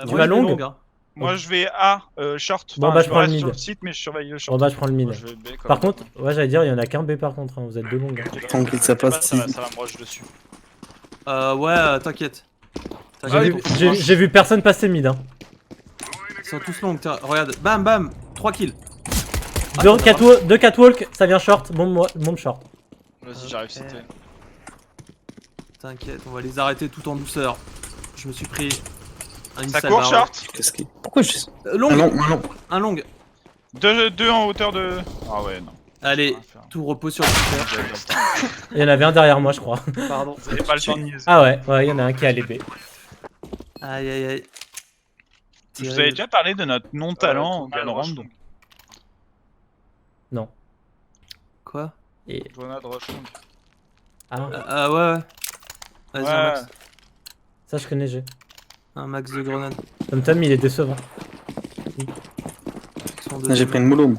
Tu moi, vas je vais long hein. Moi je vais A, short. Bon, Enfin, bah, je prends le reste mid. sur le site, mais je surveille le short. Bon bah je prends le mid. Moi, je vais B quand Par même. contre, ouais j'allais dire, il y en a qu'un B par contre, hein. Vous êtes deux longs. Hein. Tranquille, ça passe. Ça va me rush dessus. Ouais, t'inquiète. J'ai vu personne passer mid. Hein. Ils sont tous longs, regarde. Bam bam 3 kills. Deux catwalk, ça vient short, bombe short. Vas-y, j'arrive cité. T'inquiète, on va les arrêter tout en douceur. Je me suis pris une Ça sale court barre. short. Pourquoi je. Long, Ah non, ah non. un long. Deux en hauteur de. Ah ouais, non. Allez, tout repose sur le super. Il y en avait un derrière moi je crois. Pardon. Vous avez pas le temps de niaiser. Ah ouais, il y en a un qui est allé B. Aïe aïe aïe. Je vous avais déjà parlé de notre non-talent en Valorant, donc. Non. Quoi? Et... Grenade rush long. Ah, Ouais. Vas-y, Ouais. un max. ça je connais j'ai. Un max de grenades. Tom il est décevant. Ils sont deux. J'ai pris une moulom.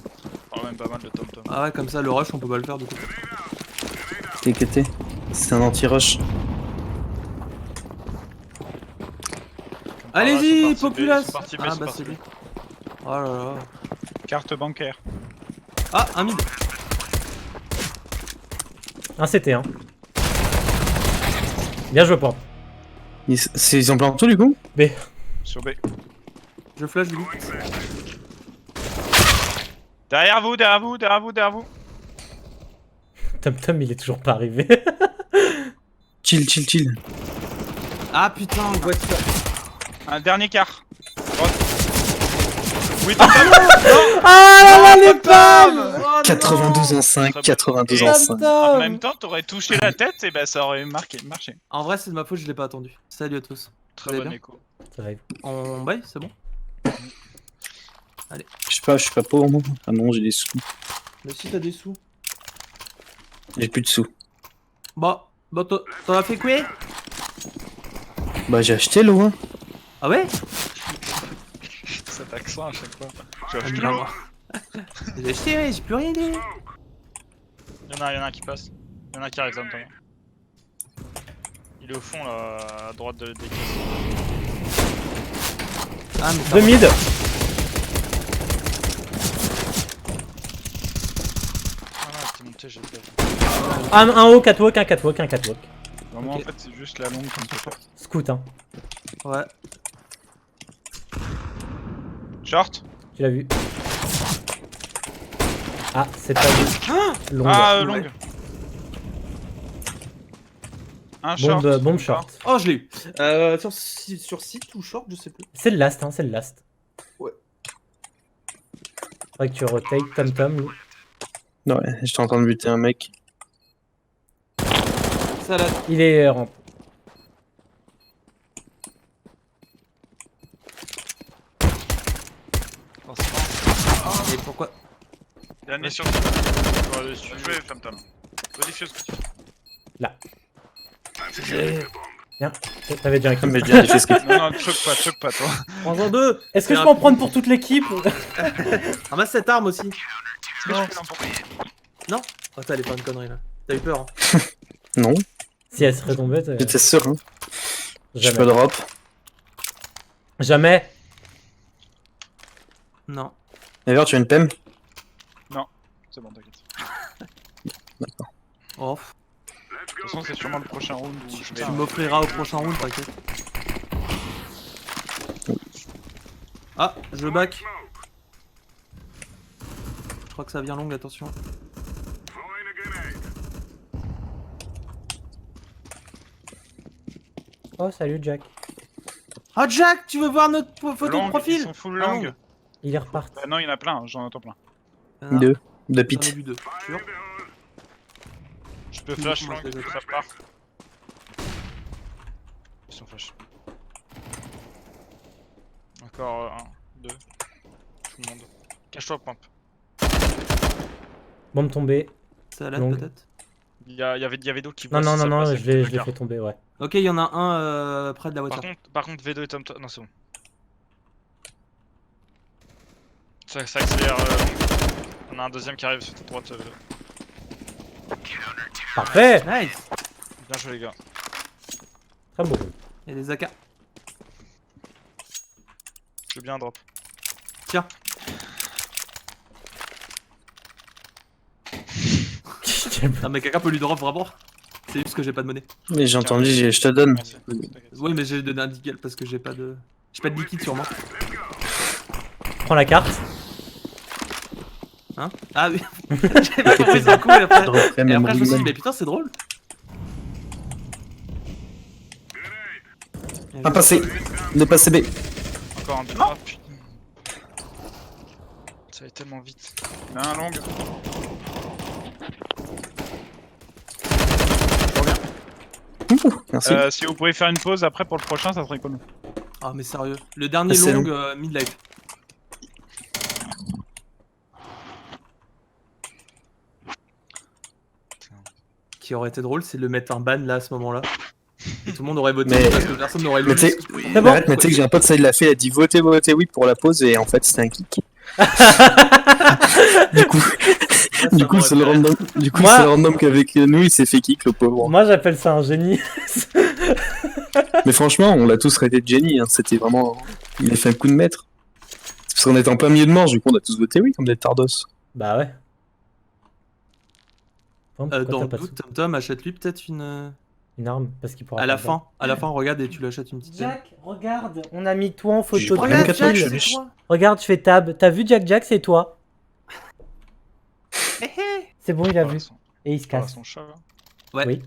Oh, même pas mal de tom-tom. Ah ouais, comme ça, le rush, on peut pas le faire du coup. TKT. C'est un anti-rush. Allez-y, ils sont partis B, populace! ils sont partis B, Ah ils sont bah partis c'est B. lui. Oh là là. Carte bancaire. Ah, un mid. Un CT hein. Bien joué pour. Ils ont planté tout du coup? B. Sur B. Je flash lui. Derrière vous, derrière vous, derrière vous, derrière vous. Tom il est toujours pas arrivé. Chill. Ah putain, voiture. Un dernier quart. Droite. Oui, Tom. Ah là là les Oh, pommes. 92 en 5, 92 en 5. En même temps, t'aurais touché la tête et bah ça aurait marché. En vrai, c'est de ma faute, je l'ai pas attendu. Salut à tous. Très Vous allez bon bien écho. Ça va. On baille, c'est bon? Je suis pas pauvre moi. Ah non, j'ai des sous. Mais si t'as des sous. J'ai plus de sous. Bah, t'en as fait quoi? Bah j'ai acheté l'eau hein. Ah ouais? Cet accent à chaque fois. J'ai acheté, ouais, j'ai plus rien dit. Y'en a un qui passe. Y'en a un qui arrive en temps. Il est au fond là, à droite des caisses. Ah, mais Deux mid. Ah non, t'es monté, j'ai pas vu. Un haut, catwalk. Vraiment, Ok. en fait, c'est juste la longue comme ça. Scout hein. Ouais. Short. Tu l'as vu. Ah, c'est pas lui. Longue. Ah, longue. Un short. Bombe short. Oh, je l'ai eu. Sur site ou short, je sais plus. C'est le last, hein, c'est le last. Ouais. Faudrait que tu rotate Tom. Ouais, j'étais en train de buter un mec. Salade. Il est rampe. Et pourquoi? Dernier sur. Jouer, Tom Tom. Modifier ce que tu fais. Là. Viens, t'avais déjà un kill. Mais j'ai déjà fait ce que Non, choque pas, toi. 3 en 2. Est-ce que je peux en prendre pour toute l'équipe? Ramasse cette arme aussi. Non. Non. Oh, t'allais faire une connerie là. T'as eu peur, hein. Non, Si elle serait tombée, j'étais sûr hein. Je suis jamais. pas drop. Jamais. Non. D'ailleurs, tu as une PEM? C'est bon, t'inquiète. Oh. De toute façon, c'est sûrement le prochain round où je vais. Tu m'offriras au prochain round, t'inquiète. Ah, je back. Je crois que ça vient long, attention. Oh, salut Jack. Ah, Jack, tu veux voir notre photo de Longue, profil? Ils sont full Ah, long. longue. Il est reparti. Non, il y en a plein, j'en entends plein. Il y en a un. Deux J'en ai pit. vu deux. Sûr. Je peux flash Moi, long, je les ai. ça part. Ils sont flash. Encore un, deux. Tout le monde. Cache-toi, pump. Bombe tombée. Salade Longue. peut-être. Il y avait d'autres qui Non, passent, non, ça non, passait, je l'ai Dakar. fait tomber, ouais. Ok, il y en a un près de la voiture. Par contre, V2 et Tom. Non, c'est bon. Ça accélère. On a un deuxième qui arrive sur ta droite. Parfait. Nice. Bien joué, les gars. Très beau. Il y a des AK. Je veux bien un drop. Tiens. Ah mais quelqu'un peut lui drop vraiment. C'est juste que j'ai pas de monnaie. Mais j'ai entendu, je te donne. Merci. T'inquiète. Oui mais j'ai donné un nickel parce que j'ai pas de... J'ai pas de liquide sur moi. Prends la carte. Hein? Ah oui. J'ai pas compris ce coup et après... Je reprends Et ma après je me suis dit moule. mais putain c'est drôle. Un passé. Dépassé B. Encore un deux. Ah putain. Ça va tellement vite. Il a un long. Merci. Si vous pouvez faire une pause après pour le prochain, ça serait cool. Ah mais sérieux. Le dernier C'est long long. mid-life. Qui aurait été drôle, c'est de le mettre un ban là à ce moment-là. Et tout le monde aurait voté Mais- parce que personne n'aurait Mais lu. t'sais- C'est bon. Arrête, mais tu sais que j'ai un pote, ça il l'a fait, il a dit votez oui pour la pause et en fait c'était un kick. Du coup, du coup c'est le random, Moi- c'est le random qu'avec nous il s'est fait kick le pauvre. Moi j'appelle ça un génie. Mais franchement, on l'a tous raté de génie, hein. C'était vraiment, il a fait un coup de maître. C'est parce qu'on était en plein milieu de manche, du coup on a tous voté oui comme des tardos. Bah ouais. Bon, pourquoi Dans t'as le pas de doute, Tom achète-lui peut-être une... une arme parce qu'il pourra. À la pas fin, regarde et tu lui achètes une petite arme. Jack, regarde, on a mis toi en J'ai photo. pas de même profil. quatre Jack, matchs, c'est je- toi. Regarde, je fais tab. T'as vu Jack, c'est toi. C'est bon, il a vu. Et il se Voilà casse. son chat là. Ouais, Oui.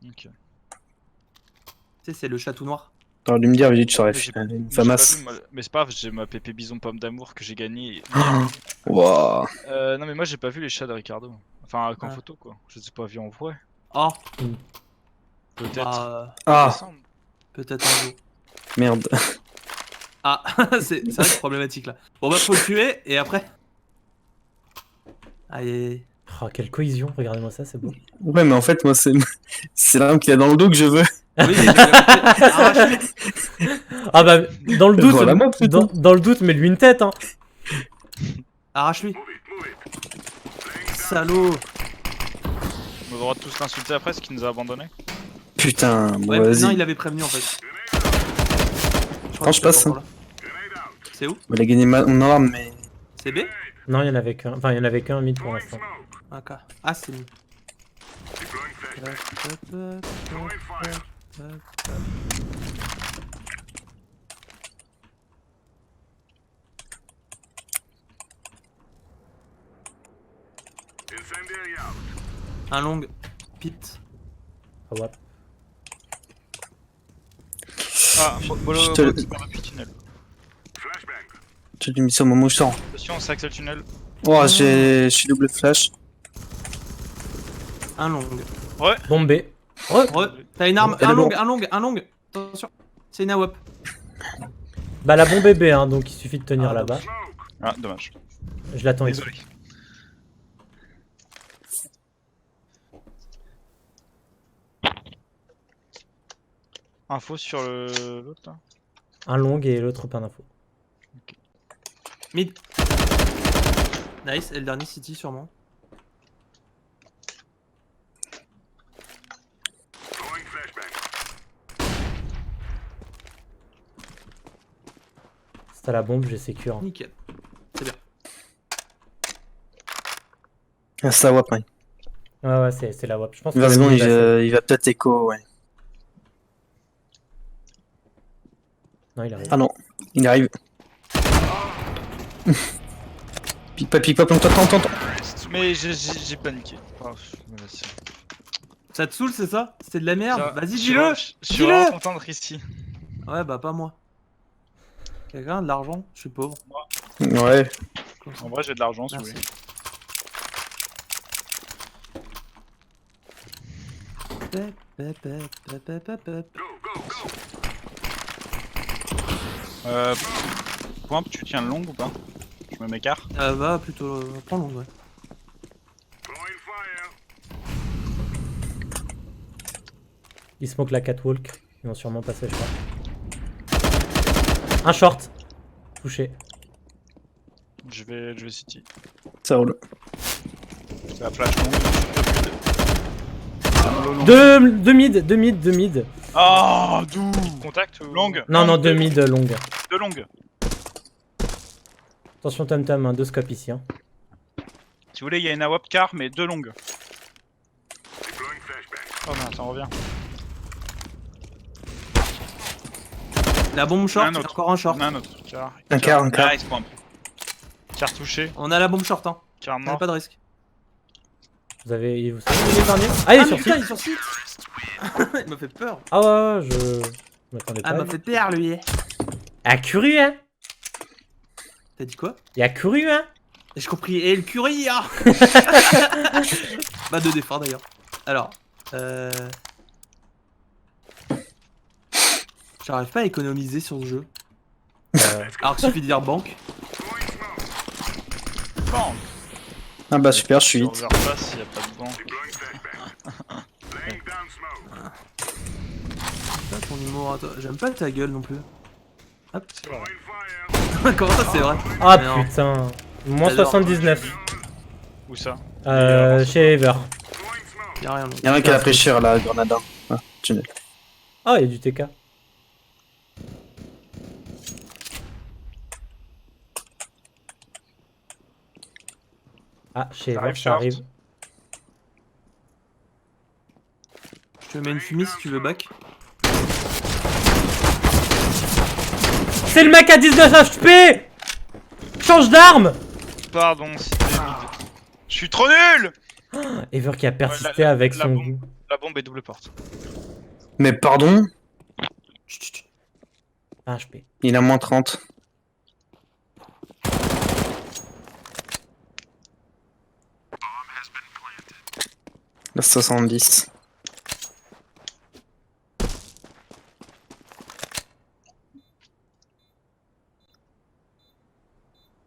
Ok. tu sais, c'est le chat tout noir. T'aurais dû me dire, vite, je serais Mais j'ai- une Moi, j'ai pas famasse. vu, moi- Mais c'est pas grave, j'ai ma pépé bison pomme d'amour que j'ai gagné. Waouh. Non mais moi j'ai pas vu les chats de Ricardo. Enfin qu'en Ah. photo quoi. Je les ai pas vus en vrai. Oh, Peut-être. ah, Ah, Décembre. peut-être un jour. merde. Ah, c'est vrai que c'est problématique là. Bon bah faut le tuer et après... Allez. Oh, quelle cohésion, regardez-moi ça, c'est beau. Ouais, mais en fait, moi, c'est l'arme qu'il a dans le dos que je veux. Oui, mais j'ai bien compris. Arrache-lui. Ah bah, dans le doute, Voilà, moi, plutôt. dans le doute, mets-lui une tête, hein. Arrache-lui. Salaud. On a le droit de tous l'insulter après, ce qui nous a abandonnés. Putain, bon, Ouais, non, vas-y. il avait prévenu en fait. Quand je passe, hein. C'est où? Il a gagné mon arme, mais. C'est B? Non, il y en avait qu'un. Enfin, il y en avait qu'un mid pour l'instant. Ok. Ah, c'est mid. Un long. Pit. Ah ouais. Ah, bolo Je te le- depuis tunnel. Tu l'as mis sur mon mouchon. Attention, c'est Axel tunnel. Oh, je suis double flash. Un long. Bombé. Re, t'as une arme. Elle Un est long, bon. un long, un long. Attention. C'est une AWP. Bah, la bombe est B, hein, donc il suffit de tenir Ah, là-bas. Ah, dommage. Je l'attends ici. Désolé. Info sur l'autre là. Un long et l'autre pas d'info. Mid. Nice. Et le dernier City sûrement. C'est à la bombe, j'ai sécure. Nickel. C'est bien. Ah, ça wap, mec. Ouais, c'est la WAP. Je pense que Vas-y, le mid, il va peut-être écho, ouais. Non, il arrive. Ah non, il arrive. Pique pas, planque-toi, tente. Mais j'ai paniqué. Oh, vas-y. Ça te saoule, c'est ça? C'est de la merde. Vas-y, Je dis-le. suis Dis-le. vraiment content d'être ici. Ouais, bah pas moi. Quelqu'un a de l'argent? Je suis pauvre. Ouais. En vrai, j'ai de l'argent si vous Merci. voulez. Point, tu tiens le long ou pas? Je me m'écarte. Va plutôt. Prends long, ouais. Ils smoke la catwalk. Ils vont sûrement passer, je crois. Un short. Touché. Je vais city. Ça roule. C'est la flash longue. Deux mid. Ah, d'où? Contact ou... Longue. Non, Longue, deux mid, longue. Deux longues. Attention Tom Tom, hein, 2 scopes ici. Hein. Si vous voulez, il y a une AWP car, mais 2 longues. Oh non, ça revient. La bombe short, Un autre. encore un short. On a un autre. Car. Un quart, un quart. Nice point. Car touché. On a la bombe short, hein. Car Y'a mort. pas de risque. Vous savez où il est dernier? Ah, il est Ah, sur mais putain, site. il est sur site. Il m'a fait peur. Ah ouais, je m'attendais pas. Ah, m'a fait peur, lui. A couru, hein. T'as dit quoi? Il a couru, hein. J'ai compris. Et le curry, hein. Bah, 2 défense d'ailleurs. Alors, j'arrive pas à économiser sur ce jeu. Alors qu'il suffit de dire banque. Bon. Ah bah super, je suis Sur 8. Overpass, il y a pas de banc. C'est pas ton humour à toi. J'aime pas ta gueule non plus. C'est vrai. Comment ça, c'est vrai? Ah Mais non. putain. Moins J'adore. 79. Où ça? Chez Ever. Y'a rien. Y'en a un qui a la fraîcheur là, Grenada. Ah, tunnel. Ah, il y a du TK. Ah, chez Ever, arrive ça short. arrive. Je te mets une fumée si tu veux back. C'est le mec à 19 HP. Change d'arme. Pardon, c'était mid. Je suis trop nul! Ever qui a persisté Ouais, avec la son... bombe. La bombe est double porte. Mais pardon, Chut, chut, chut. 1 HP. il a moins 30. La 70.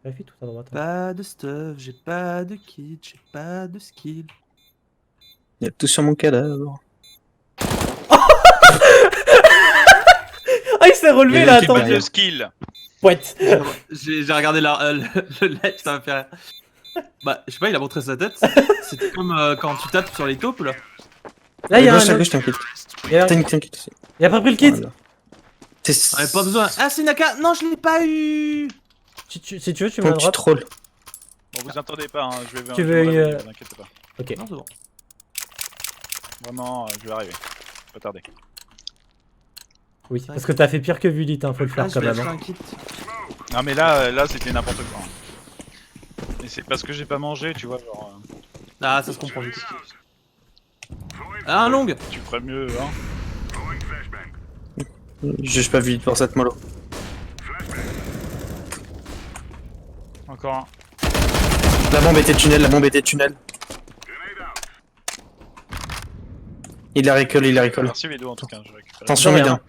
Vérifie tout à droite. Hein. Pas de stuff, j'ai pas de kit, j'ai pas de skill. Il y a tout sur mon cadavre. Ah, il s'est relevé Il y là, a Qui attends. bat attends. le skill? Poète. J'ai regardé le live, ça m'a fait rire. Bah, je sais pas, il a montré sa tête. C'était comme quand tu tapes sur les taupes là. Là, il y a Gauche, un à gauche, autre. t'inquiète. Il a T'inquiète. il a pas pris le kit. Voilà. On avait pas besoin. Ah, c'est Naka. Non, je l'ai pas eu. Si tu veux, tu me Quand le tu drop. trolls. Bon, vous attendez pas, hein, je vais Tu je veux, vais arriver, vous inquiétez pas. Ok. Non, c'est bon. Vraiment, je vais arriver. Pas tarder. Oui, parce que t'as fait pire que Vulit, hein, faut le faire Ah, je quand vais même. acheter Hein. un kit. Non mais là c'était n'importe quoi. Et c'est parce que j'ai pas mangé, tu vois, genre... Ah, ça se comprend vite. Ah, un long. Tu ferais mieux, hein. J'ai pas vu pour cette mollo. Encore un. La bombe était tunnel, la bombe était tunnel. Il la récolle, il la récolle. Merci Vedo en tout cas, je récupère. Attention, De il rien. vient.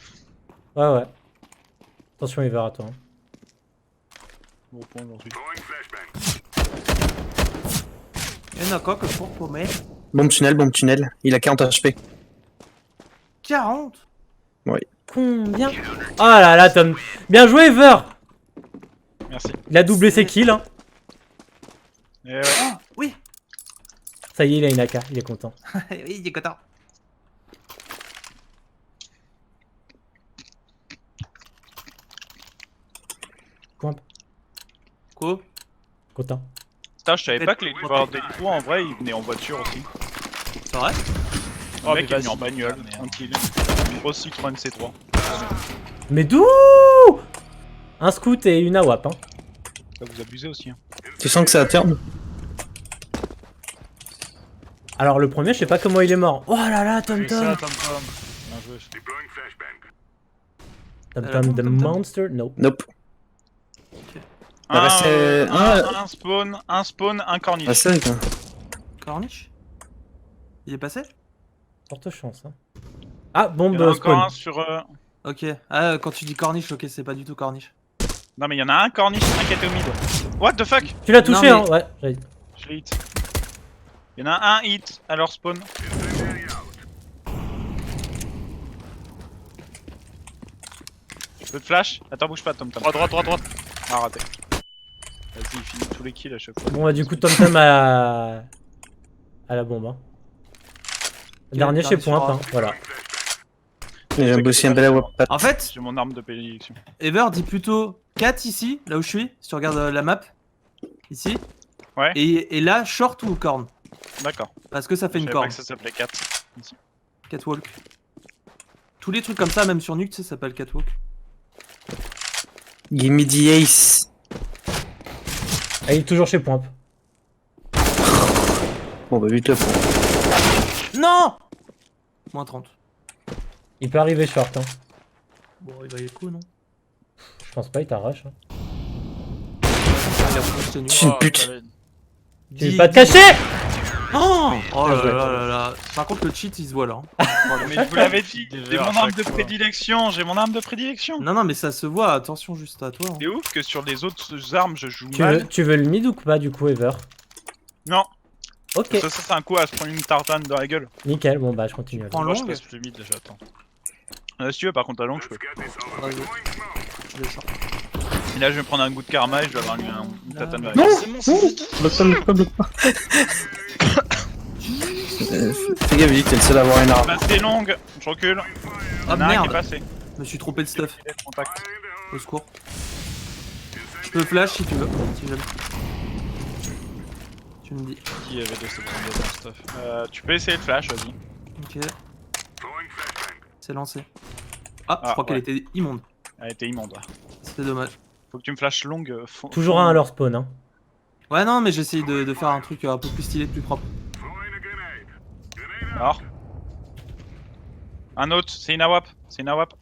Ouais, ouais. Attention, il verra toi. Hein. Bon point aujourd'hui. Il y en a quoi que pour paumer? Bombe tunnel. Il a 40 HP. 40. Combien? Oh là là, Tom. Bien joué, Ever. Merci. Il a doublé ses kills. Hein. Et ouais. Ah, oui. Ça y est, il a une AK, il est content. Oui, il est content. Point. Quoi? Content. Putain, je savais pas que les joueurs d'Elito en vrai ils venaient en voiture aussi. C'est vrai? Oh, mais mec, il est venu vas-y. en bagnole, Ah, merde. tranquille. Une grosse Citroën C3. Mais d'où? Un scout et une AWP. Hein. Ça vous abusez aussi. Hein. Tu sens que c'est à terme? Alors le premier, je sais pas comment il est mort. Oh là là, Tom Oui, ça, Tom. Tom Tom. Bien joué. Tom Elle a Tom, bon, the Tom Tom. monster. No. Nope. Bah, c'est- Un spawn, un corniche. Ah, c'est vrai, Corniche? Il est passé? Forte chance. Hein. Ah, Il bombe y en a encore spawn. un sur... Ok. Ah, quand tu dis corniche, ok, c'est pas du tout corniche. Non mais il y en a un corniche, un qui était au mid. What the fuck? Tu l'as touché, Non, hein? Ouais. j'avais- Je l'ai hit. Il y en a un hit à leur spawn. Je peux te flash? Attends, bouge pas, Tom Tom. Droite. Ah, raté. Vas-y, il finit tous les kills à chaque fois. Bon, bah, du coup, Tom Tom à la bombe. Hein. Dernier chez dernier Point, sur A. hein. Voilà. J'ai un bossé un bel AWP. En fait, J'ai mon arme de prédilection. Ever dit plutôt 4 ici, là où je suis, si tu regardes la map. Ici. Ouais. Et là, short ou corne? D'accord. Parce que ça fait Je une savais pas corne. que ça s'appelait 4. Catwalk. Tous les trucs comme ça, même sur Nuke, ça s'appelle catwalk. Give me the ace. Ah, il est toujours chez Point. Bon bah vite là. Non. Moins 30. Il peut arriver short, hein. Bon, il va y aller coup, non? Je pense pas, il t'arrache. Hein. Il a projeté Nuke. Je suis une pute. Tu veux pas te cacher? Oh, oh là Bien joué. là là là. Par contre, le cheat, il se voit là. hein. Mais je vous l'avais dit, Des j'ai verres mon à arme de chaque fois. prédilection, j'ai mon arme de prédilection. Non, non, mais ça se voit. Attention juste à toi. hein. C'est ouf que sur les autres armes je joue Tu mal. veux le mid ou pas du coup, Ever? Non, Ok, ça c'est un coup à se prendre une tartane dans la gueule. nickel, bon bah je continue. alors. Prends Moi je longue. passe le mid déjà, attends. Si tu veux, par contre, à longue, je peux. Vas-y. Je le short. Et là, je vais me prendre un goût de karma et je vais avoir une tatane dans la Non, gueule. C'est bon, c'est bon. bloque pas. Fais gaffe, Vic, t'es le seul à avoir une arme. Passé longue, je recule. Ah Il y en a un qui est merde. passé. Je me suis trompé de stuff. Contact. Au secours. Je peux flash si tu veux. Si jamais. Tu me dis. Qui avait de ce stuff? Tu peux essayer de flash, vas-y. Ok. C'est lancé. Ah, je Ah, crois qu'elle ouais. était immonde. Elle était immonde. C'était dommage. Faut que tu me flashes longue. Toujours un à leur spawn, hein. Ouais, non, mais j'essaye de faire un truc un peu plus stylé, plus propre. Alors. Un autre, c'est une AWAP. C'est une AWAP.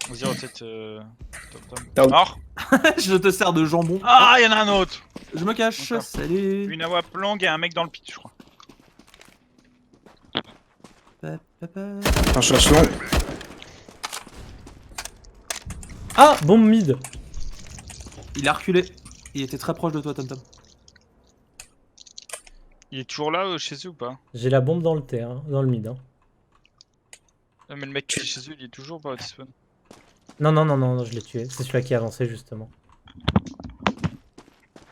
Vas-y, rotate. Tom. Down. Alors. Je te sers de jambon. Ah, il y en a un autre. Je me cache. D'accord. Salut. Une AWAP longue et un mec dans le pit, je crois. Un cherche long. Ah, bombe mid. Il a reculé. Il était très proche de toi, Tom Tom. Il est toujours là chez eux ou pas? J'ai la bombe dans le terrain, dans le mid. Hein. Non, mais le mec qui est chez eux, il est toujours pas au spawn. Non, non, non, non, non, je l'ai tué. C'est celui-là qui avançait justement.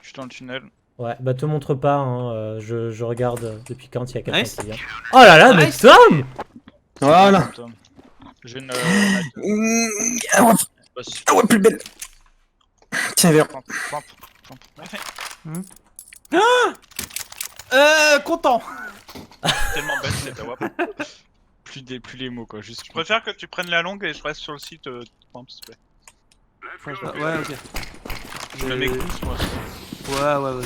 Je suis dans le tunnel. Ouais, bah te montre pas, hein. Je regarde depuis quand il y a quelqu'un Nice. qui vient. Oh là là, mais Nice. Tom! Voilà. Tom. J'ai une. Ah ouais, Bah, si- ah ouais, plus belle. Tiens, vert. Pump. Content. Tellement belle cette AWAP. Plus les mots quoi, juste. Je préfère que tu prennes la longue et je reste sur le site. S'il te plaît. Ouais, ok. Je me mets tous moi. Ouais, vas-y.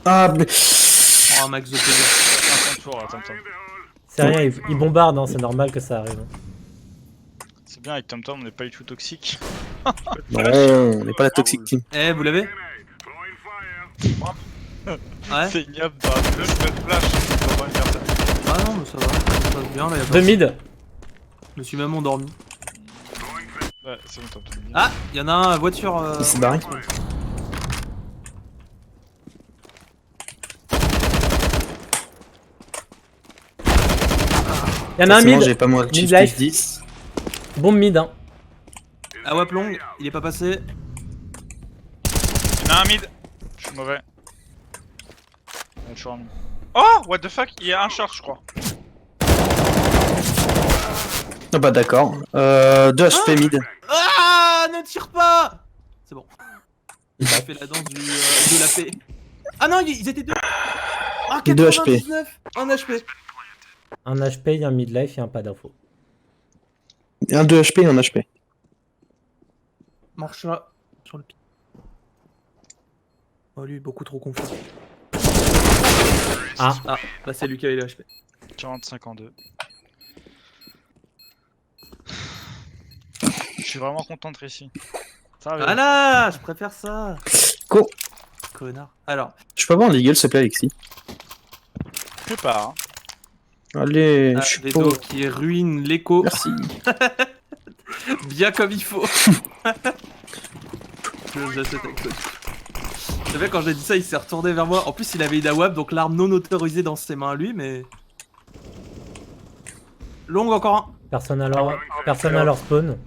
Ah, mais... Prends un max de PV. Un tour, attends. C'est rien, il bombarde, hein, c'est normal que ça arrive. hein. C'est bien avec TomTom, on n'est pas du tout toxique. Non, on n'est pas la toxic team. Eh, vous l'avez? Ouais. C'est ignoble. Bah, je peux te flash. Je peux pas faire ça. Ah non, mais ça va. Ça passe bien là. Deux mid. Je me suis même endormi. Ouais, c'est bon, TomTom. Ah, il y en a un voiture. Il s'est barré. Il y en a un Forcément, mid. j'ai pas moi. Mid Shift life. 10. Bombe mid, hein. Ah ouais, plong, il est pas passé. Il y en a un mid. Je suis mauvais. On est toujours en mid. Oh, what the fuck, il y a un short, je crois. Ah bah d'accord. 2 HP mid. Ah, ne tire pas. C'est bon. Il a fait la danse de la paix. Ah non, ils étaient deux. Ah, 2 HP. 99. 1 HP. Un HP, il y a un mid life, il y a un pas d'info. Un 2 HP et un HP. Marche là, sur le pied. Oh, lui, beaucoup trop confiant. Ah. Ah, bah c'est lui qui avait les HP. 45 en 2. Je suis vraiment content d'être ici. Ça va. Ah là, je préfère ça. Go. Connard. Alors, Je peux avoir un legal, s'il te plaît, Alexis? Je sais pas. Allez, ah, je suis Vedo pauvre. qui ruine l'écho Merci. bien comme il faut. J'achète avec toi. Vous savez, quand j'ai dit ça, il s'est retourné vers moi. En plus, il avait une AWAP, donc l'arme non autorisée dans ses mains à lui, mais. Long encore un. Personne à leur spawn.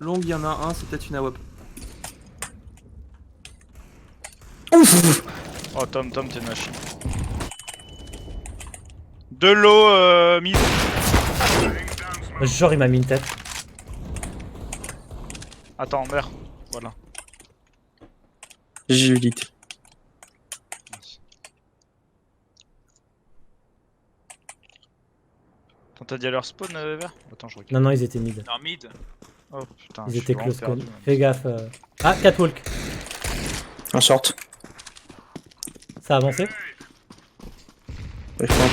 Long, il y en a un, c'est peut-être une AWAP. Ouf. Oh, TomTom, t'es une machine. De l'eau mid. Genre, il m'a mis une tête. Attends, merde. Voilà. J'ai eu l'idée. Attends, t'as dit à leur spawn, vert? Attends, je regarde. Non, non, ils étaient mid. Non, mid. Oh putain, Ils je étaient suis vraiment close call. perdu, man. Fais gaffe. Ah, catwalk. Un short. Ça a avancé. Ouais, je pense.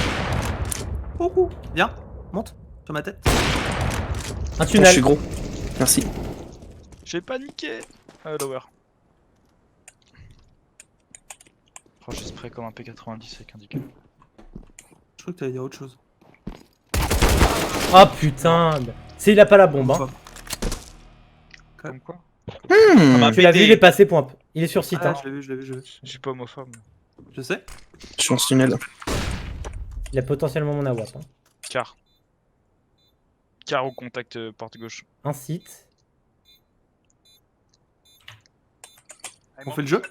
Coucou. Viens, monte sur ma tête. Un Bon, je tunnel. suis gros. Merci. J'ai paniqué. Lower. Oh, j'ai spray comme un P90 avec un handicap. Je crois que t'allais dire autre chose. Oh putain. C'est il a pas la bombe. Hein. Quoi. Comme quoi? Tu l'as vu, il est passé point. Il est sur site. Ah, Hein. je l'ai vu, je l'ai vu, je l'ai vu. Je suis pas homophobe. Je sais. Je suis en tunnel. Il a potentiellement mon AWAP. Hein. Car. Car au contact porte gauche. Un site. On fait le jeu.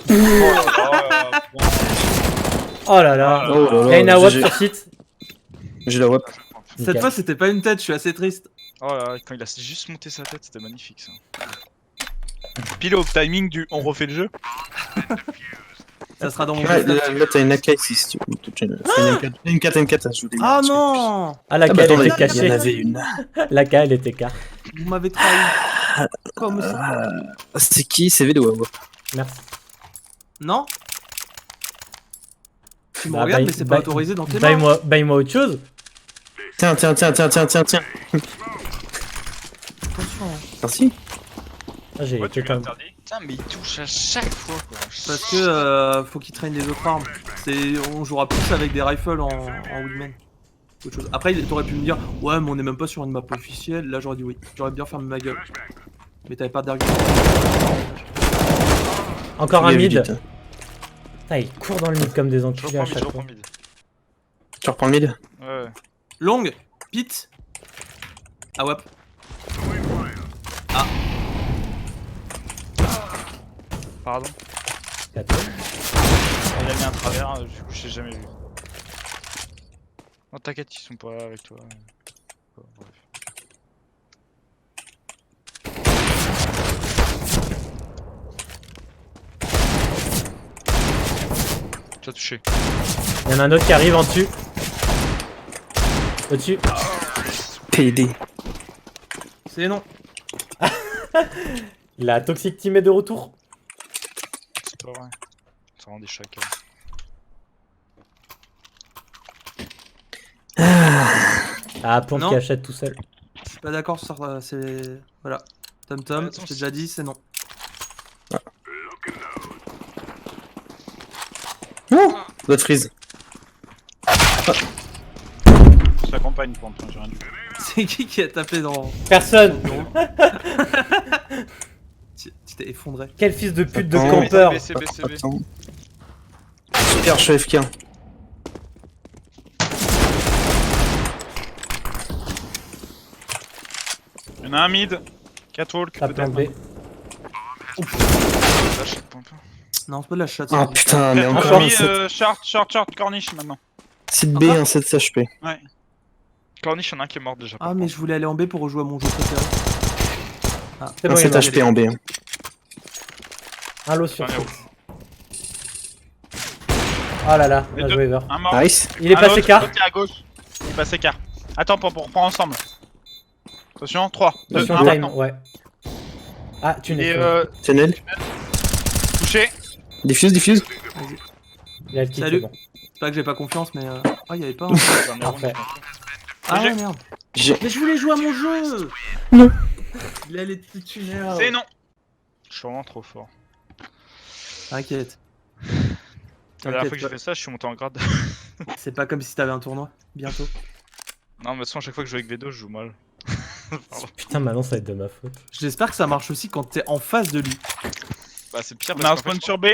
Oh là là. Oh là Il y a une là. AWAP J'ai sur site. la web. Cette Nickel. fois, c'était pas une tête, je suis assez triste. Oh là là, quand il a juste monté sa tête, c'était magnifique ça. Pile au timing du on refait le jeu. Ça sera dans mon Ouais, post. là t'as une AK ici si tu veux. C'est une 4 ça joue des Ah non. Ah, la Ah K, bah attends, elle il était y en cachée. avait une. La K, elle était car. Vous m'avez trahi. Comme ça. C'est qui? C'est V2 ouais. Merci. Non. Tu me Bah, regardes, bye- mais c'est pas bye- autorisé dans tes mains. Baille-moi autre chose. Tiens. Attention. Merci. Ah, j'ai Ouais, tu été lui comme... interdis. Putain, mais il touche à chaque fois quoi. Parce que faut qu'il traîne les autres armes. On jouera plus avec des rifles en wingman. Autre chose. Après, t'aurais pu me dire, ouais, mais on est même pas sur une map officielle. Là, j'aurais dit oui. J'aurais bien fermé ma gueule. Mais t'avais pas d'argument. Encore un Il est mid. vite. Putain, il court dans le mid comme des Je enculés à reprends mid, je chaque reprends fois. mid. Tu reprends le mid? Ouais. Longue, pit. Ah ouais. Pardon. Attends. Il a mis un travers, du coup je l'ai jamais vu. Non t'inquiète, ils sont pas là avec toi. Oh, bref. Tu as touché. Il y en a un autre qui arrive en dessus. Au-dessus. PD. C'est non. La Toxic Team est de retour. C'est pas vrai. C'est vraiment des chacals. Ah, Plante Non. qui achète tout seul. Je suis pas d'accord sur c'est. Voilà. Tom Tom, Ouais, je t'ai déjà dit, c'est non. Dot freeze. Je t'accompagne pour entendre, j'ai rien dit. C'est qui a tapé dans. Personne. Tu t'es effondré. Quel fils de pute de Attends. campeur. BCB. Attends. Super, je suis FK. Y'en a un mid. Catwalk, Tape peut-être. B. Lâche, pompe. Non, c'est pas de la chatte. Ah putain, mais On encore a un mis 7. short, corniche maintenant. Site B, un 7 HP. Ouais. Corniche, y'en a un qui est mort déjà. Ah, mais je voulais aller en B pour rejouer à mon jeu préféré. C'est Un bon, il y 7 en a. HP en B. hein. Un lot sur J'en ai site. Oh là là, Les bien deux. joué Ever. Un mort. Nice. Il est Un passé autre, car. l'autre est à gauche. Il est passé car. Attends, pour reprendre ensemble. Attention, 3, 2, Attention 1 time, maintenant. ouais. Ah, tu Il n'es est pas. Tunnel. touché. Diffuse. Il a le kill, Salut. c'est bon. C'est pas que j'ai pas confiance, mais. Ah, y'avait pas. Parfait. Ah, J'ai- merde. J'ai. Mais je voulais jouer à mon jeu. Non. Il a les petits tunnels. C'est non. Je suis vraiment trop fort. T'inquiète. La dernière fois que T'inquiète j'ai pas. fait ça, je suis monté en grade. C'est pas comme si t'avais un tournoi. Bientôt. Non, mais de toute façon, à chaque fois que je joue avec V2, je joue mal. Putain, maintenant ça va être de ma faute. J'espère que ça marche aussi quand t'es en face de lui. Bah, c'est pire On parce a un qu'en spawn fait, sur B.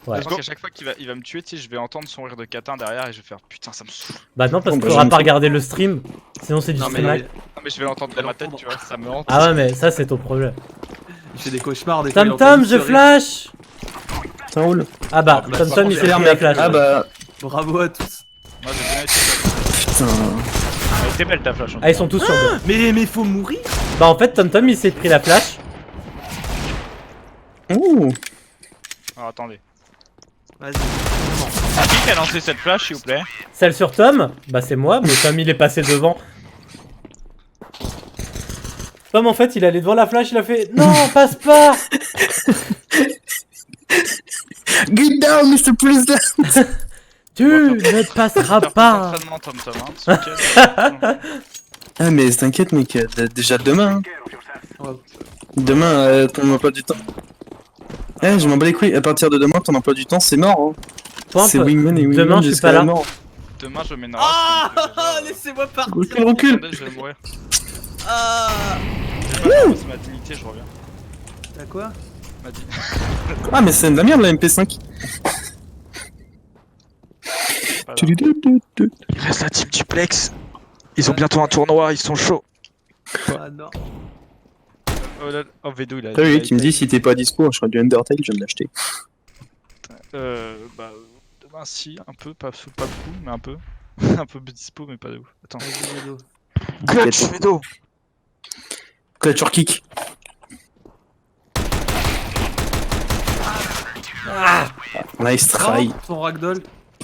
Ouais. je pense qu'à chaque fois qu'il va me tuer, tu sais, je vais entendre son rire de catin derrière et je vais faire putain, ça me saoule. Bah non, parce Bon, que bah, t'auras j'aime pas bien. regardé le stream. Sinon c'est du Non, stream mais hack. Non, mais je vais l'entendre dans ma tête, tu vois, ça me hante. Ah ouais, mais ça c'est ton problème. il fait des cauchemars des fois. il Tom entend Tom, une je souris. flash. Ça roule. Ah bah, Ah, bah, Tom par Tom contre, il s'est j'ai pris la flash. Ah bah. Bravo à tous. Moi, j'ai bien été. Putain. Elle était belle ta flash. Ah, ils sont tous sur deux. Mais faut mourir. Bah en fait, Tom Tom il s'est pris la flash. Ouh. Alors attendez. Vas-y. Qui a lancé cette flash, s'il vous plaît? Celle sur Tom, bah c'est moi, mais Tom il est passé devant. Tom en fait il allait devant la flash, il a fait non, passe pas. Get down, Mr. President. Tu ne passeras pas. Entraînement, Tom, hein, ce week-end. Ah mais t'inquiète mec, déjà demain. Ouais. Demain, ton emploi du temps. Eh, je m'en bats les couilles. À partir de demain, ton emploi du temps, c'est mort. Hein. Pomp, C'est Wingman et Wingman demain, je suis jusqu'à pas la là. mort. Demain, je mets une Ah race. laissez-moi partir. Recule. Attendez, je vais mourir. Ah C'est ma dignité, je reviens. T'as quoi? Ma di- Ah mais c'est de la merde la MP5. Pas là. Il reste la team duplex. Ils ont bientôt un tournoi, ils sont chauds. Ah non. Oh, là, oh, Vedo, il a. Ah oui, il a- qui me dit si t'es pas dispo, je ferai du Undertale, je viens de l'acheter. Bah, demain, si, un peu, pas beaucoup, mais un peu. Un peu dispo, mais pas de ouf. Attends. Vas-y, Vedo. Clutch, Vedo. Clutch or kick. Nice try. Oh, son ragdoll,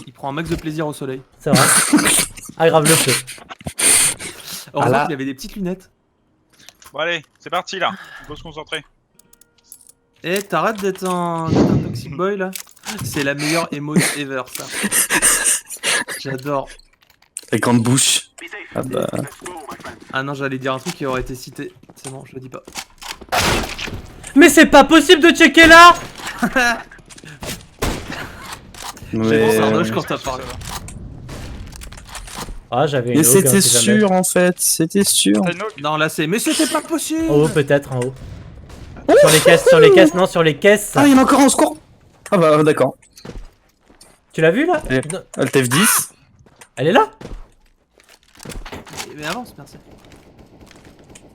il prend un max de plaisir au soleil. C'est vrai. Aggrave le feu. Heureusement là. qu'il avait des petites lunettes. Bon, allez, c'est parti là. On peut se concentrer. Eh, t'arrêtes d'être un toxic boy là? C'est la meilleure emote ever ça. J'adore. La grande bouche. Ah bah. Ah non, j'allais dire un truc qui aurait été cité. C'est bon, je le dis pas. Mais c'est pas possible de checker là. J'ai Mais... pensé à Arnoche quand t'as parlé. Ah j'avais une Mais hogue, hein, c'était si jamais. sûr en fait, c'était sûr. T'as une autre Non, là c'est. Mais c'était pas possible! En haut peut-être, en haut. Sur les caisses, non, sur les caisses. Ah, il y en a encore un secours. Ah bah d'accord. Tu l'as vu là? Eh. Non, Alt F10. elle est là? Mais avance, merci.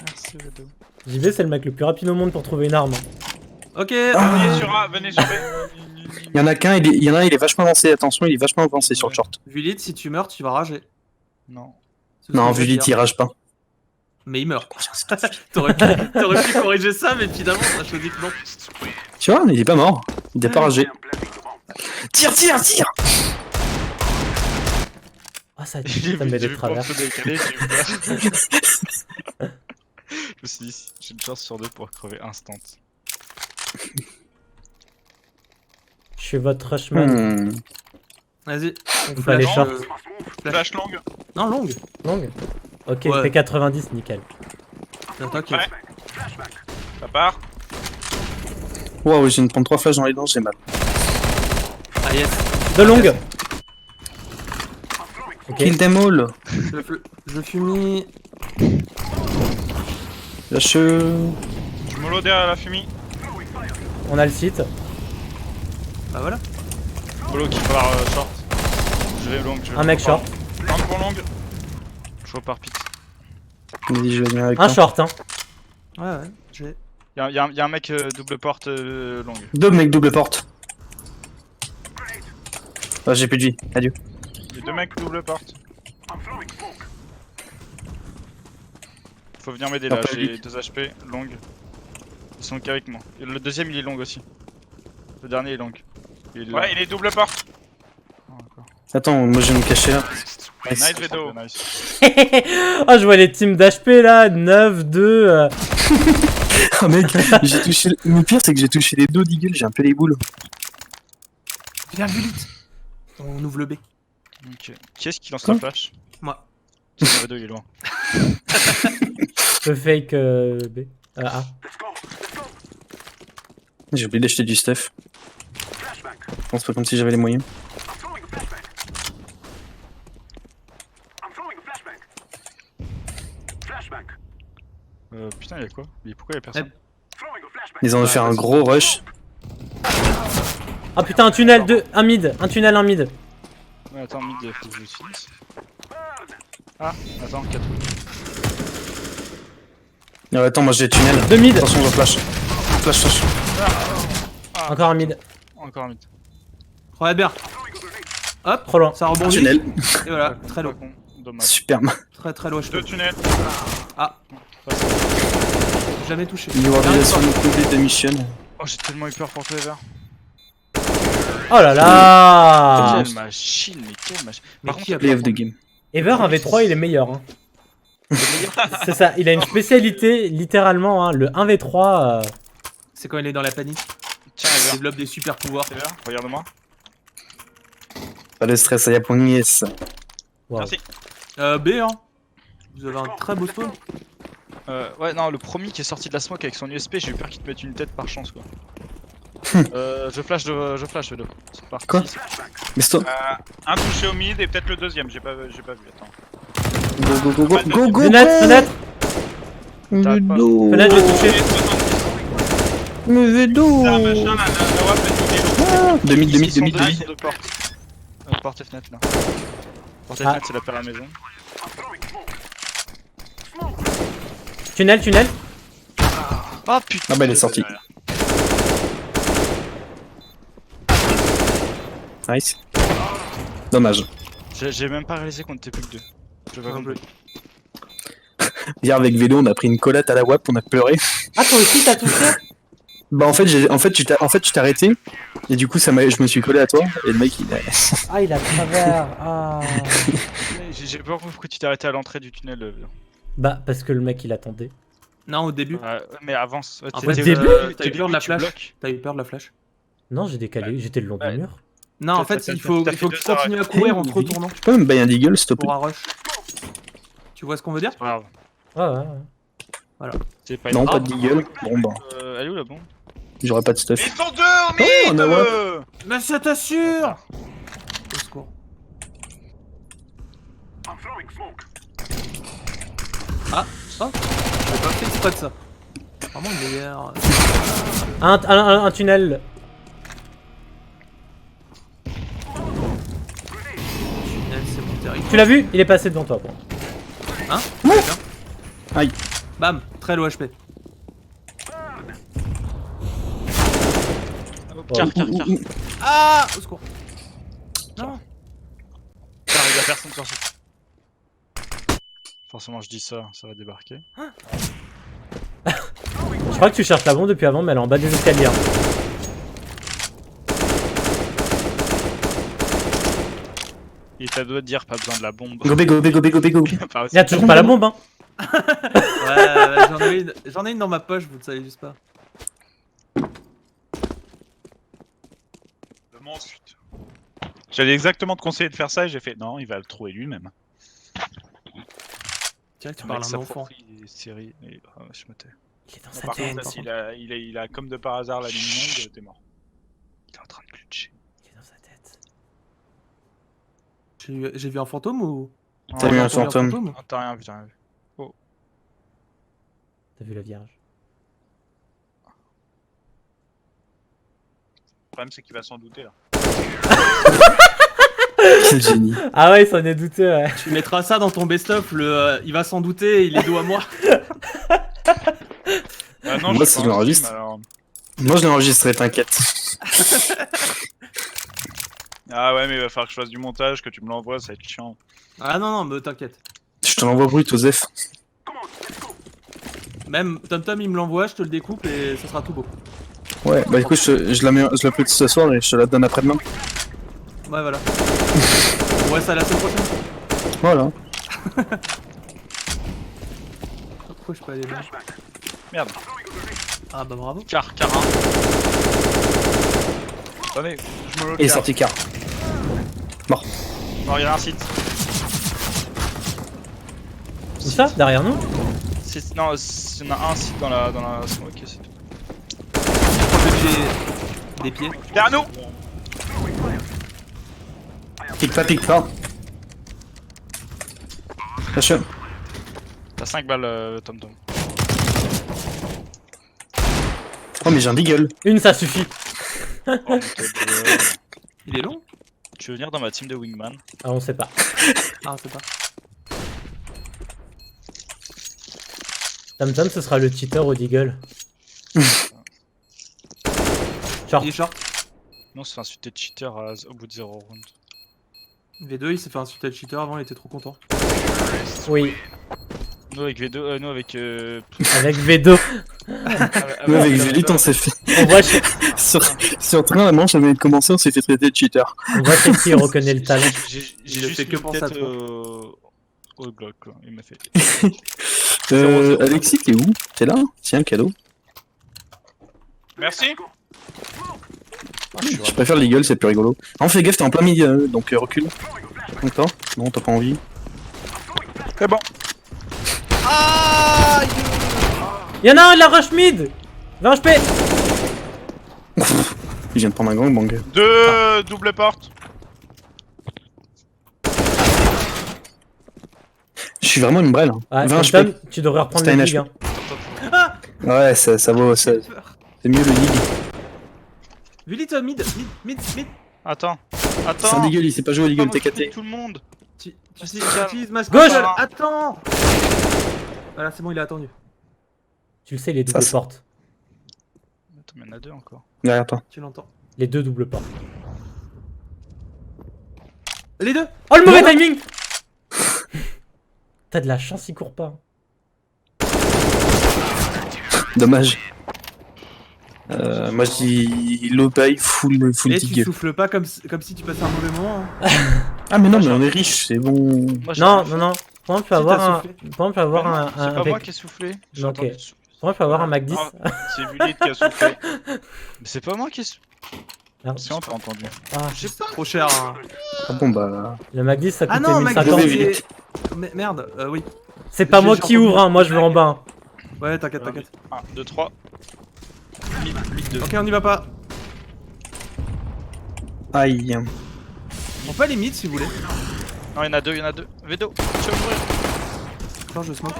Merci, Vedo. JB c'est le mec le plus rapide au monde pour trouver une arme. Ok, Venez sur A, venez sur B. Il y en a qu'un, il y en a un, il est vachement avancé. Attention, il est vachement avancé sur le short. Vulite, si tu meurs, tu vas rager. Non. C'est ce Non, que je veux Vulite, dire. il rage pas. Mais il meurt. T'aurais pu corriger ça, mais finalement, t'as choisi que non. Tu vois, il est pas mort. Il est pas ragé. Tire. Ah ça me met de travers. Je me suis dit, j'ai une chance sur deux pour crever instant. Je suis votre rushman. Vas-y. On peut aller short. Flash longue. Non, longue. Longue. Ok, Ouais. il fait 90, nickel. Non, t'inquiète. Ouais. Ça part. Waouh, j'ai une prendre 3 flashs dans les dents, j'ai mal. Ah yes. De longue. Ok. Kill them all. Je fumis. Lâche. Je mollo derrière la fumée. On a le site. Bah voilà. Mollo qui part short. Je vais longue. Un mec short. Un pour longue. Je repars pit. Il me dit, je vais venir avec Un toi. short, hein. Ouais, j'ai. Y'a un mec double porte longue. Deux mecs double porte. Ah, j'ai plus de vie. Adieu. Y'a deux mecs double porte. Faut venir m'aider là, Ah, pas j'ai vite. 2 HP, longue. Ils sont qu'avec moi. Et le deuxième il est long aussi. Le dernier est long. Il est là. Ouais, il est double porte. Ah, d'accord. Attends, moi je vais me cacher là. Nice, Vedo. Nice. Oh, je vois les teams d'HP là. 9, 2. Ah mec, j'ai touché. Le pire c'est que j'ai touché les dos d'Eagle, j'ai un peu les boules. Viens, Vulite. On ouvre le B. Ok. Qui est-ce qui lance la flash? Moi. C'est Vedo, il est loin. Le fake B. A. J'ai oublié d'acheter du stuff. Je pense pas comme si j'avais les moyens. Putain, y'a quoi? Mais pourquoi y'a personne? Ils ont fait un gros rush. Ah putain, un tunnel, un mid. Un tunnel, un mid. Ouais, attends, mid, faut que je l'utilise. Ah, attends, 4. Attends, moi j'ai tunnel. Deux mid. Attention, je flash. Flash. Encore un mid. Encore un mid. Regarde bien. Hop, Trop loin. ça rebondit. Tunnel. Et voilà, très low. Pas con, dommage. Super. Très low, je peux. Deux tunnels. Ah. Jamais touché. You are Dernière the complete the mission. Oh, j'ai tellement eu peur pour toi, Ever. Oh là là. Quelle machine, mais quelle machine. Mais Par qui a contre, Play peur of the game. Ever 1v3 il est meilleur. Hein. C'est ça, il a une spécialité littéralement. Hein, le 1v3. C'est quand il est dans la panique. tiens, Il Ever. développe des super pouvoirs. Ever, regarde-moi. Pas de stress, y'a point yes. Wow. Merci. B, hein. Vous avez un très beau spawn. Ouais, non, le premier qui est sorti de la smoke avec son USP, j'ai eu peur qu'il te mette une tête par chance, quoi. Je flash Vedo. C'est parti. Quoi Mais stop. Un touché au mid et peut-être le deuxième, j'ai pas vu, attends. Go. Fenêtre. Vedo. Fenêtre, j'ai touché. Mais Vedo. C'est un machin, la WAP est tout Demi. Ils sont deux portes. Porte et fenêtre là. Porte et Ah. fenêtre, c'est la paire à la maison. Tunnel. Ah putain. Ah bah elle est sortie. Nice. Dommage. J'ai même pas réalisé qu'on était plus que deux. Je vais Non plus. Hier avec Vélo, on a pris une collate à la WAP, on a pleuré. Ah toi aussi t'as touché. Bah en fait, tu t'es arrêté. Et du coup, je me suis collé à toi. Et le mec, il a... Ah il a travers. Ah. J'ai peur pourquoi tu t'es arrêté à l'entrée du tunnel. Bah parce que le mec il attendait. Non, au début. Mais avance. En T'es- fait, t'es- début, t'as eu peur de la flash. T'as eu peur de la flash. Non j'ai décalé, j'étais le long du Ouais. mur. Non, en T'as fait, fait- il faut t'as que fait tu 2 heures continues à courir en te retournant Tu peux me bailler un deagle, s'il te plaît? pour un rush. Tu vois ce qu'on veut dire? C'est pas grave. Ouais. C'est pas Non, grave. pas de deagle. Bon bah, Elle est où la bombe? j'aurais pas de stuff. Ils sont deux au mid on a WAP. Mais ça t'assure! Au secours. Ah, j'ai pas fait exprès de ça. Vraiment une meilleure. Un tunnel. C'est mon territoire. Tu l'as vu? Il est passé devant toi. Bon. Hein? Très bien. Aïe. Bam, très low HP. Car. Ah! Au secours. Non! Il y a personne sur ce. Forcément, je dis ça, ça va débarquer. Je crois que tu cherches la bombe depuis avant, mais elle est en bas des escaliers. Hein. Il est à deux de dire pas besoin de la bombe. Go. Enfin, Il y a toujours pas la bombe. Hein. Ouais, j'en ai une dans ma poche, vous ne savez juste pas. Le monstre. J'allais exactement te conseiller de faire ça et j'ai fait non, il va le trouver lui-même. Tiens, tu Le parles mec à un enfant. s'approprie des séries. Et... Ah, je me tais. Il est dans sa Par tête. contre, il a comme de par hasard la ligne longue, t'es mort. Il est en train de glitcher. Il est dans sa tête. J'ai vu un fantôme ou? T'as vu un J'ai vu fantôme? Ah, t'as rien vu, t'as rien vu. T'as vu la vierge? Le problème, c'est qu'il va s'en douter là. Quel génie. Ah ouais, il s'en est douté. Ouais. Tu mettras ça dans ton best-of, il va s'en douter, il est dos à moi. Ah non, Moi, je si suis je pas en l'enregistre. stream, alors. Moi, je l'ai enregistré, t'inquiète. Ah ouais, mais il va falloir que je fasse du montage, que tu me l'envoies, ça va être chiant. Ah non, mais t'inquiète. Je te l'envoie brut aux F. Même TomTom il me l'envoie, je te le découpe et ça sera tout beau. Ouais, bah écoute, je la upload ce soir et je te la donne après-demain. Ouais, voilà. On voit ça la semaine prochaine. Voilà. Pourquoi je peux aller là? Merde. Ah bah bravo. Car 1. Attendez, je me Et sorti car. Non, il y a un site. Où ça? Derrière nous? Non, il y en a un site dans la smoke, c'est tout. J'ai des pieds. Derrière nous. Pique pas. Attention. T'as 5 balles, TomTom. Oh, mais j'ai un deagle. Une, ça suffit. Oh, mon Dieu. Il est long? Tu veux venir dans ma team de Wingman? Ah, on sait pas. Ah, c'est pas. Tam ce sera le cheater au deagle. Short. Il est short. Non, c'est insulté de cheater au bout de 0 round. V2 il s'est fait insulter le cheater avant, il était trop content. Oui. Nous avec V2, nous avec. Avec V2. Nous, avec Zélite, on s'est fait. On voit chez, Sur train, la manche avait commencé, on s'est fait traiter de cheater. on voit chez qui il reconnaît le talent. J'ai Il a juste fait que mis penser à tête toi. au Glock quoi. Il m'a fait. Alexis, t'es où? T'es là? Tiens, cadeau. Merci. Je préfère l'Eagle, c'est plus rigolo. Non, fais gaffe, t'es en plein milieu, donc recule. Encore? Non, t'as pas envie. C'est bon. Y'en a un, la rush mid 20 HP. Il vient de prendre un gangbang. Deux double porte. Je suis vraiment une brêle. Hein. Ah, 20 Tom, HP. tu devrais reprendre C'était le un dig. HP. Hein. Ouais, ça vaut. C'est mieux le dig. Vélite, mid. Attends. C'est un Deagle, il sait pas jouer au Deagle, Comment tu TKT. fais tout le monde. Tu Vas-y, calme. utilises ma Gauche. spatule. Attends. Voilà, c'est bon, il a attendu. Tu le sais, les doubles Ça, portes. Attends, mais il y en a deux encore. Derrière toi. Tu l'entends. Les deux doubles portes. Les deux. Oh, le mauvais timing. T'as de la chance, il court pas. Dommage. Moi je dis low buy, full Et tu Deagle. souffles pas comme si tu passais un mauvais moment. Hein. Ah, mais non, mais on est riche, c'est bon. Moi, j'ai Non, rien non, non. Comment tu peux Si, avoir t'as un. soufflé. Comment tu peux avoir un. C'est pas avec- moi qui ai soufflé. J'ai Ok. entendu. Comment tu peux avoir un Mac 10 Ah, c'est Vulite qui a soufflé. Mais c'est pas moi qui ai soufflé. Ah, Si on t'a entendu. ah, Trop cher. Hein. Ah bon, bah. le Mac 10 ça Ah coûtait non, Mac 1050. Mac- c'est... Merde, oui. C'est pas J'ai- moi j'ai qui entendu. ouvre, hein. Moi je veux en bas. Hein. Ouais, t'inquiète. 1, 2, 3. Mid 2. Ok, on y va pas. Aïe. On peut aller mid si vous voulez. Non, il y en a deux. V2, tu vas mourir. Attends, je smoke.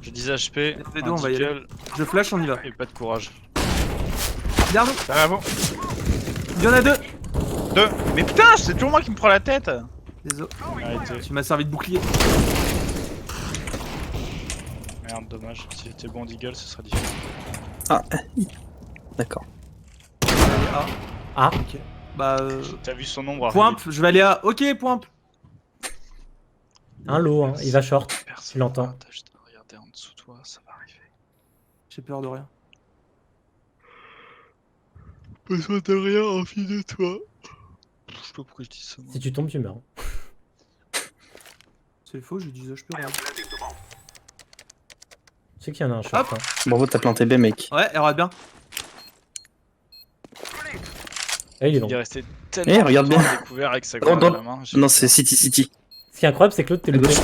J'ai 10 HP. V2, un on va y aller. Deagle Je flash, on y va. Et pas de courage. Regarde, Ça va bon. il y en a deux. Deux. Mais putain, c'est toujours moi qui me prends la tête. Désolé, Arrêtez. tu m'as servi de bouclier. Merde, dommage. Si j'étais bon Deagle, ce serait différent. D'accord. Allez, A. Ah. Ok. Bah, T'as vu son nombre Poimp, je vais aller à. Ok, Poimp. Un lot, hein. Il va short. Personne. Tu l'entends. T'as juste à regarder en dessous de toi, ça va arriver. J'ai peur de rien. Besoin de rien, envie de toi. Je sais pas pourquoi je dis ça. Moi. Si tu tombes, tu meurs. C'est faux, je dis je peux rien. Tu sais qu'il y en a un short. Hop. Hein. Bravo, t'as planté B, mec. Ouais, elle rate bien. Ah, il est long. Il est resté tellement regarde longtemps bien. découvert avec sa Dans- grenade dans- à la main. j'ai Non, peur. c'est City. Ce qui est incroyable, c'est que l'autre t'es À loupé. gauche.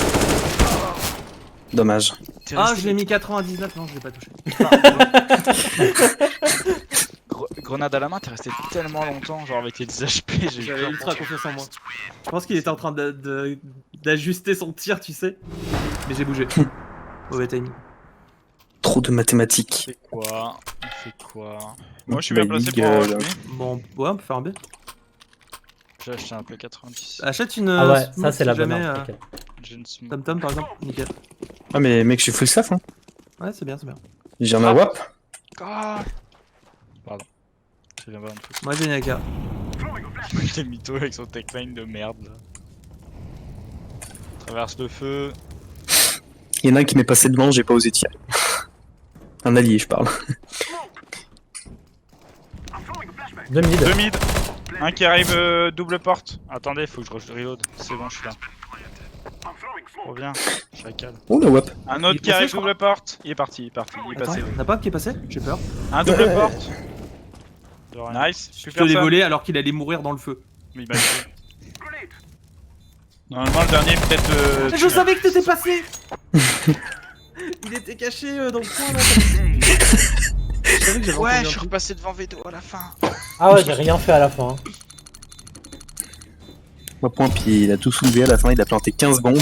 Dommage. T'es Ah, resté je l'ai mis 99, non, je l'ai pas touché. Grenade à la main, t'es resté tellement longtemps, genre avec tes 10 HP, j'ai eu J'avais peur ultra pour toi. confiance en moi. Je pense qu'il était en train d'ajuster son tir, tu sais. Mais j'ai bougé. Mauvais timing. Trop de On mathématiques. fait quoi? Moi je suis bien Bah, placé Ligue, pour là. Bon, ouais, on peut faire un B. J'ai acheté un P90. Achète une. Ah ouais, smoke ça c'est la si bonne jamais, arme. Ok. J'ai une smoke. Tom Tom par exemple, nickel. Ah, mais mec, je suis full staff, hein. Ouais, c'est bien. J'ai un WAP. Ah pardon. Je viens pas en tout. Moi j'ai une AK. J'ai mytho avec son techline de merde là. Traverse le feu. Il y en a un qui m'est passé devant, j'ai pas osé tirer. Un allié, je parle. 2 mid. Deux mid. Un qui arrive double porte. Attendez, faut que je reload. C'est bon, je suis là. Reviens, chacal. Oh, la WAP. Un Il autre est qui passé, arrive je crois. double porte. Il est parti. Il est Attends, passé. y'en a pas un qui est passé? J'ai peur. Un double porte. De rien. Nice. Je Plus te l'ai personne. volé alors qu'il allait mourir dans le feu. Mais il m'a tué. Normalement, le dernier peut-être. Je savais que t'étais passé. Il était caché dans le coin là. Je savais que j'avais Ouais, entendu je un suis truc. repassé devant V2 à la fin. Ah ouais, j'ai rien fait à la fin. Hein. Ma point, puis il a tout soulevé à la fin, il a planté 15 bombes.